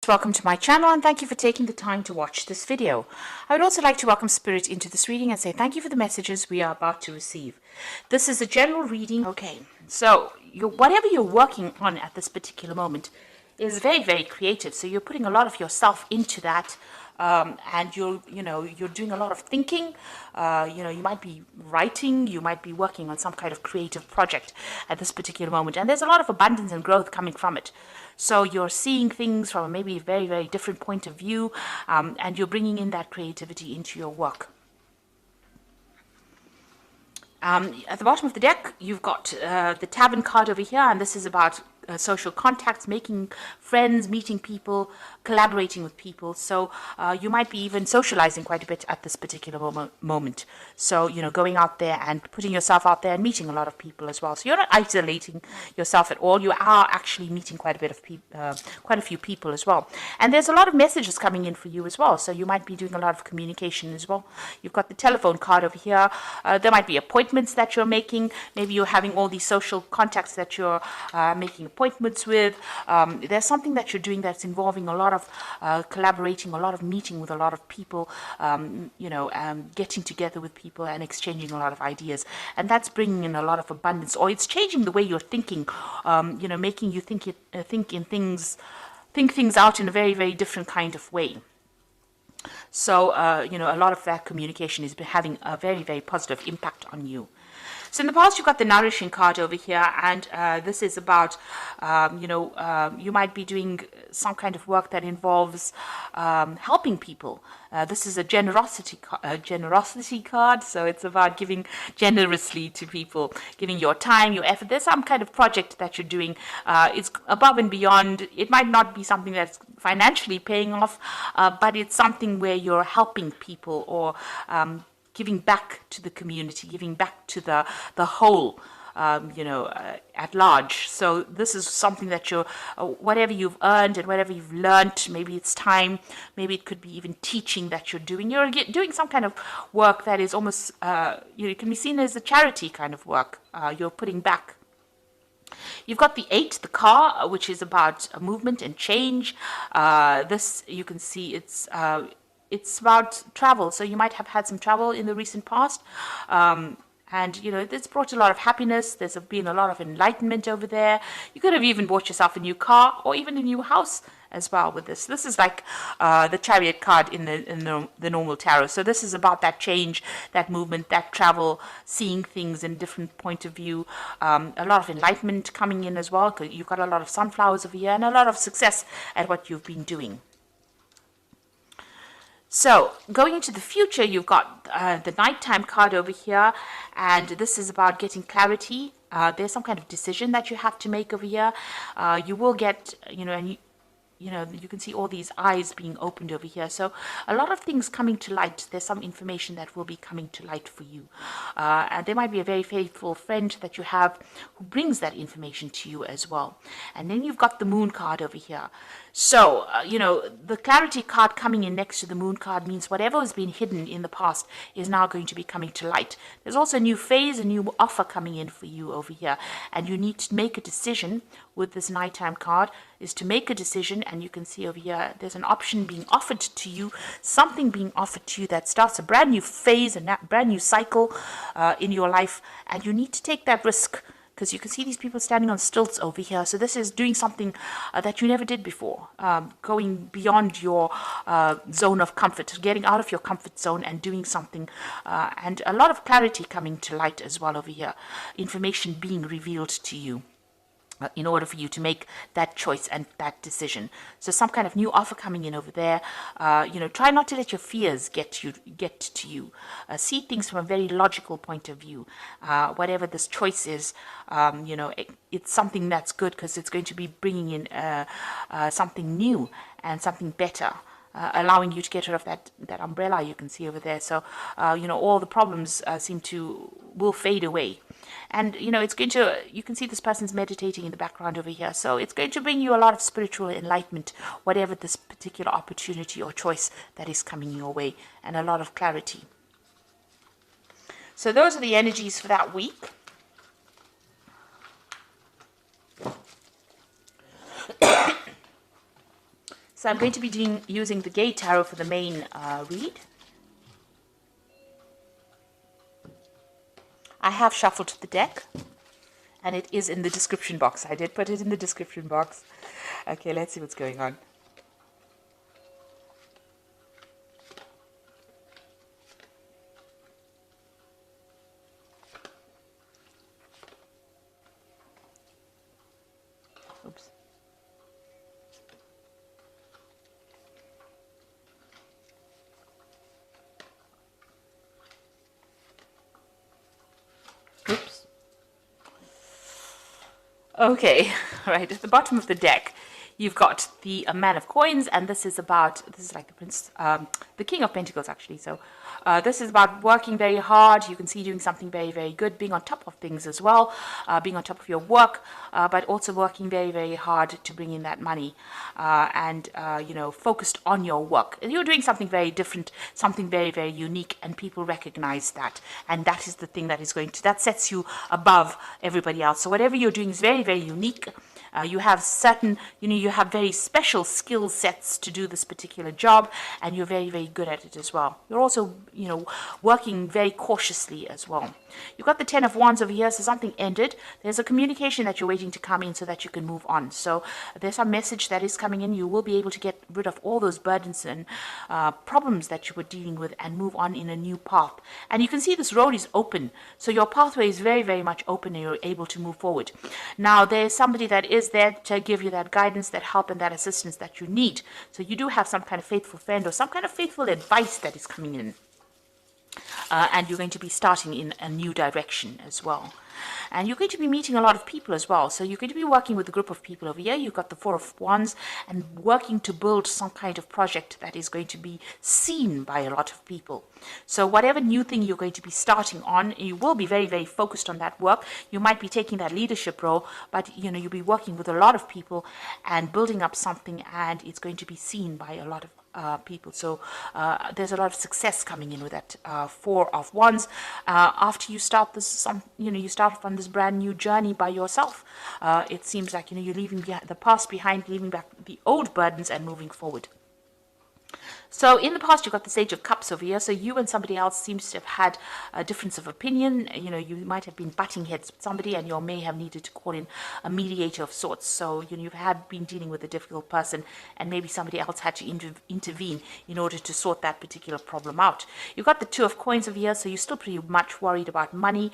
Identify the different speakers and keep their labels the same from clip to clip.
Speaker 1: Welcome to my channel and thank you for taking the time to watch this video. I would also like to welcome Spirit into this reading and say thank you for the messages we are about to receive. This is a general reading. Okay, so whatever you're working on at this particular moment is very, very creative. So you're putting a lot of yourself into that. And you're doing a lot of thinking. You might be writing, you might be working on some kind of creative project at this particular moment, and there's a lot of abundance and growth coming from it. So you're seeing things from maybe a very, very different point of view, and you're bringing in that creativity into your work. At the bottom of the deck, you've got the Tavern card over here, and this is about social contacts, making friends, meeting people, collaborating with people. So you might be even socializing quite a bit at this particular moment. So, going out there and putting yourself out there and meeting a lot of people as well. So you're not isolating yourself at all. You are actually meeting quite a bit of people, quite a few people as well. And there's a lot of messages coming in for you as well. So you might be doing a lot of communication as well. You've got the telephone card over here. There might be appointments that you're making. Maybe you're having all these social contacts that you're making appointments with. There's something that you're doing that's involving a lot of collaborating, a lot of meeting with a lot of people, getting together with people and exchanging a lot of ideas, and that's bringing in a lot of abundance, or it's changing the way you're thinking, making you think things out in a very, very different kind of way. So a lot of that communication is having a very, very positive impact on you. So in the past, you've got the Nourishing card over here, and this is about, you might be doing some kind of work that involves helping people. This is a generosity card, so it's about giving generously to people, giving your time, your effort. There's some kind of project that you're doing. It's above and beyond. It might not be something that's financially paying off, but it's something where you're helping people, or giving back to the community, giving back to the whole, at large. So this is something that you're, whatever you've earned and whatever you've learned, maybe it's time, maybe it could be even teaching that you're doing. You're doing some kind of work that is almost, it can be seen as a charity kind of work. You're putting back. You've got the 8, the car, which is about movement and change. This, you can see it's about travel. So you might have had some travel in the recent past. And, it's brought a lot of happiness. There's been a lot of enlightenment over there. You could have even bought yourself a new car or even a new house as well with this. This is like the Chariot card in the normal tarot. So this is about that change, that movement, that travel, seeing things in different point of view. A lot of enlightenment coming in as well, because you've got a lot of sunflowers over here and a lot of success at what you've been doing. So, going into the future, you've got the Nighttime card over here, and this is about getting clarity. There's some kind of decision that you have to make over here. You will get, you can see all these eyes being opened over here. So a lot of things coming to light. There's some information that will be coming to light for you. And there might be a very faithful friend that you have who brings that information to you as well. And then you've got the Moon card over here. So, the Clarity card coming in next to the Moon card means whatever has been hidden in the past is now going to be coming to light. There's also a new phase, a new offer coming in for you over here. And you need to make a decision with this Nighttime card, is to make a decision. And you can see over here, there's an option being offered to you, something being offered to you that starts a brand new phase, a brand new cycle in your life. And you need to take that risk, because you can see these people standing on stilts over here. So this is doing something that you never did before, going beyond your zone of comfort, getting out of your comfort zone and doing something, and a lot of clarity coming to light as well over here, information being revealed to you in order for you to make that choice and that decision. So some kind of new offer coming in over there. Try not to let your fears get to you. See things from a very logical point of view. Whatever this choice is, it's something that's good, because it's going to be bringing in something new and something better. Allowing you to get rid of that umbrella you can see over there. So, all the problems will fade away. And, it's going to, you can see this person's meditating in the background over here. So it's going to bring you a lot of spiritual enlightenment, whatever this particular opportunity or choice that is coming your way, and a lot of clarity. So those are the energies for that week. So I'm going to be using the Gay Tarot for the main read. I have shuffled the deck, and it is in the description box. I did put it in the description box. Okay, let's see what's going on. Oops. Oops. Okay, right, at the bottom of the deck, you've got the Man of Coins, and this is like the Prince, the King of Pentacles, actually. So this is about working very hard. You can see doing something very, very good, being on top of things as well, being on top of your work, but also working very, very hard to bring in that money, and focused on your work. You're doing something very different, something very, very unique, and people recognize that. And that is the thing that sets you above everybody else. So whatever you're doing is very, very unique. You have certain, you have very special skill sets to do this particular job, and you're very, very good at it as well. You're also, working very cautiously as well. You've got the Ten of Wands over here, so something ended. There's a communication that you're waiting to come in so that you can move on. So there's a message that is coming in. You will be able to get rid of all those burdens and problems that you were dealing with and move on in a new path. And you can see this road is open. So your pathway is very, very much open, and you're able to move forward. Now, there's somebody that is there to give you that guidance, that help, and that assistance that you need. So you do have some kind of faithful friend or some kind of faithful advice that is coming in. And you're going to be starting in a new direction as well. And you're going to be meeting a lot of people as well. So you're going to be working with a group of people over here. You've got the Four of Wands, and working to build some kind of project that is going to be seen by a lot of people. So whatever new thing you're going to be starting on, you will be very, very focused on that work. You might be taking that leadership role, but you'll be working with a lot of people and building up something, and it's going to be seen by a lot of people. So there's a lot of success coming in with that Four of Wands. After you start this, you start on this brand new journey by yourself. It seems like you're leaving the past behind, leaving back the old burdens, and moving forward. So in the past, you've got the Sage of Cups over here. So you and somebody else seems to have had a difference of opinion. You might have been butting heads with somebody, and you may have needed to call in a mediator of sorts. So you've been dealing with a difficult person, and maybe somebody else had to intervene in order to sort that particular problem out. You've got the Two of Coins over here. So you're still pretty much worried about money,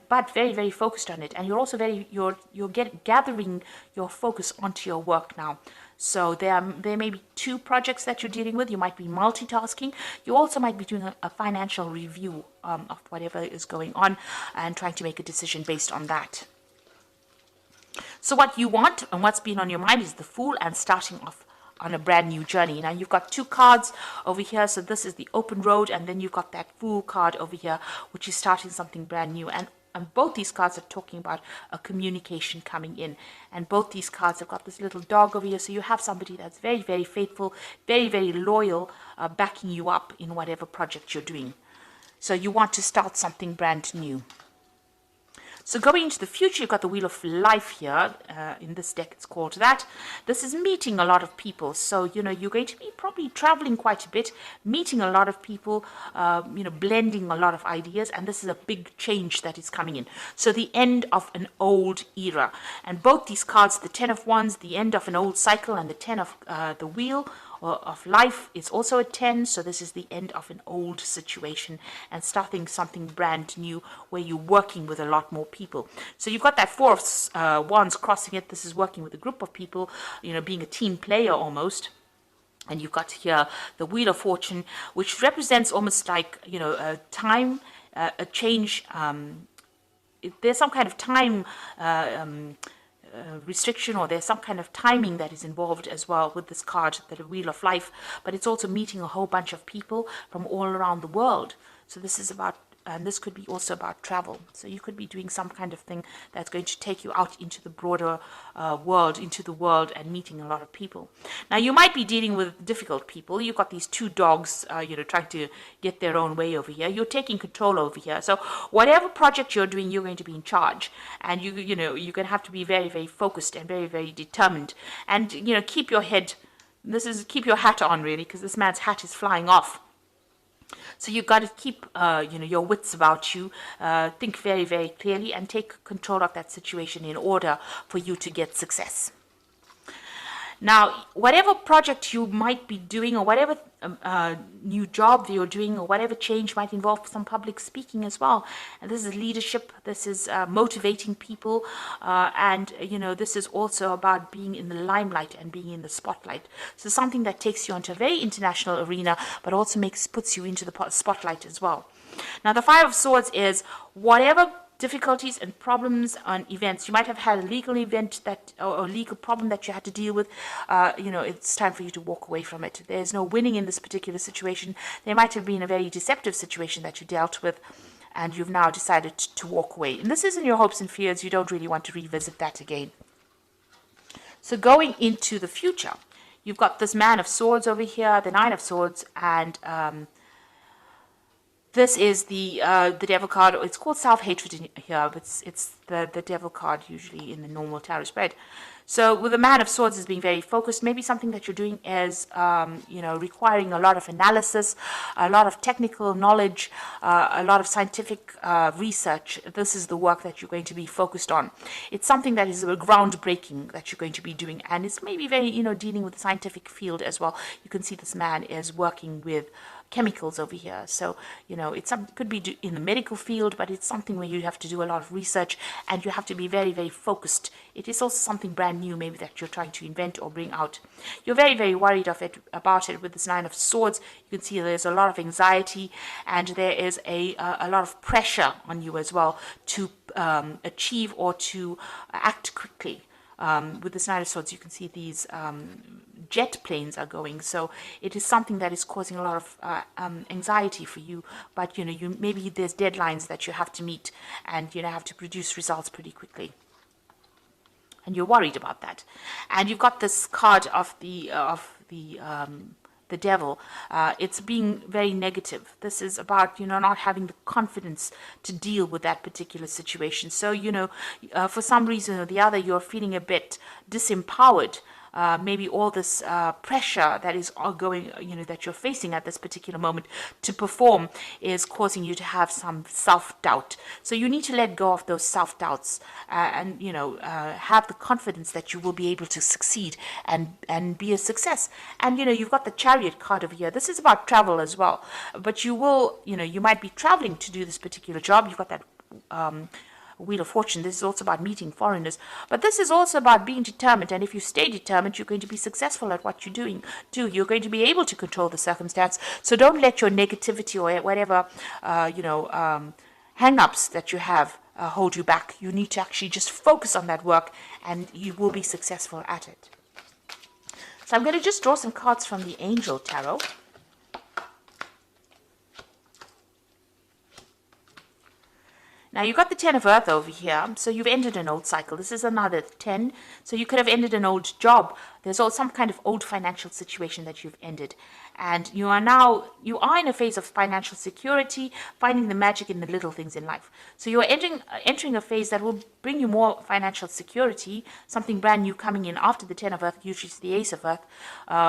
Speaker 1: but very, very focused on it. And you're also gathering your focus onto your work now. So there may be two projects that you're dealing with. You might be multitasking. You also might be doing a financial review of whatever is going on and trying to make a decision based on that. So what you want and what's been on your mind is the Fool and starting off on a brand new journey. Now you've got two cards over here. So this is the open road, and then you've got that Fool card over here, which is starting something brand new. And both these cards are talking about a communication coming in. And both these cards have got this little dog over here. So you have somebody that's very, very faithful, very, very loyal, backing you up in whatever project you're doing. So you want to start something brand new. So going into the future, you've got the Wheel of Life here. In this deck, it's called that. This is meeting a lot of people. So, you're going to be probably traveling quite a bit, meeting a lot of people, blending a lot of ideas. And this is a big change that is coming in. So the end of an old era. And both these cards, the Ten of Wands, the end of an old cycle, and the Ten of the Wheel of Life is also a 10. So this is the end of an old situation and starting something brand new where you're working with a lot more people. So you've got that Four of Wands crossing it. This is working with a group of people, being a team player almost. And you've got here the Wheel of Fortune, which represents almost like, a time, a change. There's some kind of time restriction, or there's some kind of timing that is involved as well with this card, the Wheel of Life, but it's also meeting a whole bunch of people from all around the world. So this is about, and this could be also about travel. So you could be doing some kind of thing that's going to take you out into the broader world, into the world, and meeting a lot of people. Now you might be dealing with difficult people. You've got these two dogs, trying to get their own way over here. You're taking control over here. So whatever project you're doing, you're going to be in charge, and you're going to have to be very, very focused and very, very determined, and keep your head this is keep your hat on, really, because this man's hat is flying off. So you've got to keep, your wits about you, think very, very clearly, and take control of that situation in order for you to get success. Now, whatever project you might be doing, or whatever new job you're doing, or whatever change might involve some public speaking as well. And this is leadership, this is motivating people, and this is also about being in the limelight and being in the spotlight. So something that takes you onto a very international arena, but also puts you into the spotlight as well. Now, the Five of Swords is whatever difficulties and problems on events. You might have had a legal event or legal problem that you had to deal with. It's time for you to walk away from it. There's no winning in this particular situation. There might have been a very deceptive situation that you dealt with, and you've now decided to walk away. And this isn't your hopes and fears. You don't really want to revisit that again. So going into the future, you've got this Man of Swords over here, the Nine of Swords, and this is the Devil card. It's called self-hatred in here, but it's the Devil card usually in the normal tarot spread. So with the Man of Swords as being very focused, maybe something that you're doing is, requiring a lot of analysis, a lot of technical knowledge, a lot of scientific research. This is the work that you're going to be focused on. It's something that is groundbreaking that you're going to be doing, and it's maybe very, dealing with the scientific field as well. You can see this man is working with chemicals over here. So, it could be in the medical field, but it's something where you have to do a lot of research and you have to be very, very focused. It is also something brand new, maybe, that you're trying to invent or bring out. You're very, very worried about it with this Nine of Swords. You can see there's a lot of anxiety, and there is a lot of pressure on you as well to achieve or to act quickly. With this Nine of Swords, you can see these jet planes are going, so it is something that is causing a lot of anxiety for you. But maybe there's deadlines that you have to meet, and have to produce results pretty quickly, and you're worried about that. And you've got this card of the Devil. It's being very negative. This is about not having the confidence to deal with that particular situation. So for some reason or the other, you're feeling a bit disempowered. Maybe all this pressure that is going, that you're facing at this particular moment to perform is causing you to have some self-doubt. So you need to let go of those self-doubts and have the confidence that you will be able to succeed and be a success. And you've got the Chariot card over here. This is about travel as well. But you will, you might be traveling to do this particular job. You've got that Wheel of Fortune. This is also about meeting foreigners, but this is also about being determined. And if you stay determined, you're going to be successful at what you're doing. You're going to be able to control the circumstance. So don't let your negativity or whatever hang-ups that you have hold you back. You need to actually just focus on that work, and you will be successful at it. So I'm going to just draw some cards from the Angel Tarot. Now, you've got the Ten of Earth over here, so you've ended an old cycle. This is another 10, so you could have ended an old job. There's also some kind of old financial situation that you've ended. And you are in a phase of financial security, finding the magic in the little things in life. So you're entering a phase that will bring you more financial security, something brand new coming in after the Ten of Earth, usually it's the Ace of Earth,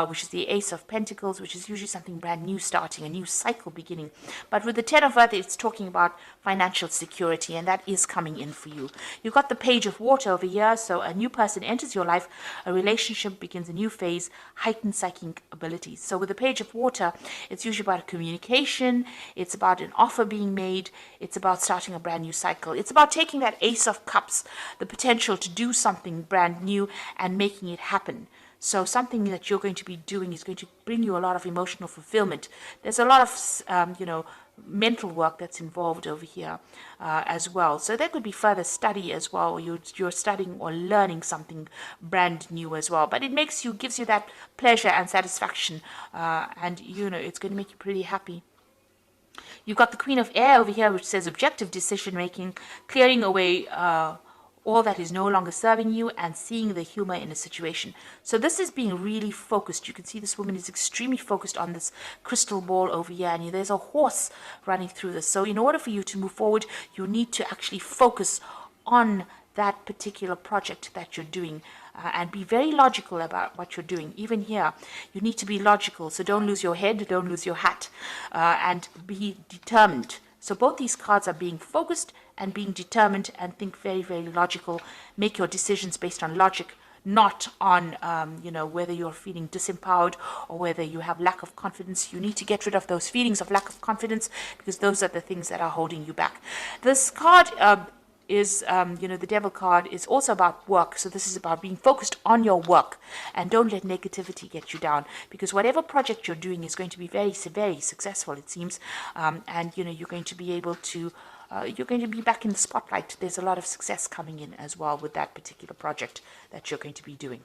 Speaker 1: which is the Ace of Pentacles, which is usually something brand new starting, a new cycle beginning. But with the Ten of Earth, it's talking about financial security, and that is coming in for you. You've got the Page of Water over here, so a new person enters your life, a relationship begins a new phase, heightened psychic abilities. So with the Page of Water, it's usually about communication, it's about an offer being made, it's about starting a brand new cycle. It's about taking that Ace of Cups, the potential to do something brand new and making it happen. So something that you're going to be doing is going to bring you a lot of emotional fulfillment. There's a lot of, mental work that's involved over here as well. So there could be further study as well. You're studying or learning something brand new as well. But it gives you that pleasure and satisfaction, and it's going to make you pretty happy. You've got the Queen of Air over here, which says objective decision making, clearing away all that is no longer serving you, and seeing the humor in a situation. So this is being really focused. You can see this woman is extremely focused on this crystal ball over here, and there's a horse running through this. So in order for you to move forward, you need to actually focus on that particular project that you're doing, and be very logical about what you're doing. Even here, you need to be logical. So don't lose your head, don't lose your hat, and be determined. So both these cards are being focused and being determined, and think very, very logical. Make your decisions based on logic, not on, whether you're feeling disempowered or whether you have lack of confidence. You need to get rid of those feelings of lack of confidence, because those are the things that are holding you back. This card is, the devil card is also about work. So this is about being focused on your work, and don't let negativity get you down, because whatever project you're doing is going to be very, very successful, it seems. And, you're going to be able to you're going to be back in the spotlight. There's a lot of success coming in as well with that particular project that you're going to be doing.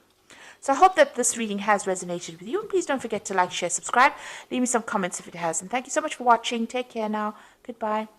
Speaker 1: So I hope that this reading has resonated with you. And please don't forget to like, share, subscribe. Leave me some comments if it has. And thank you so much for watching. Take care now. Goodbye.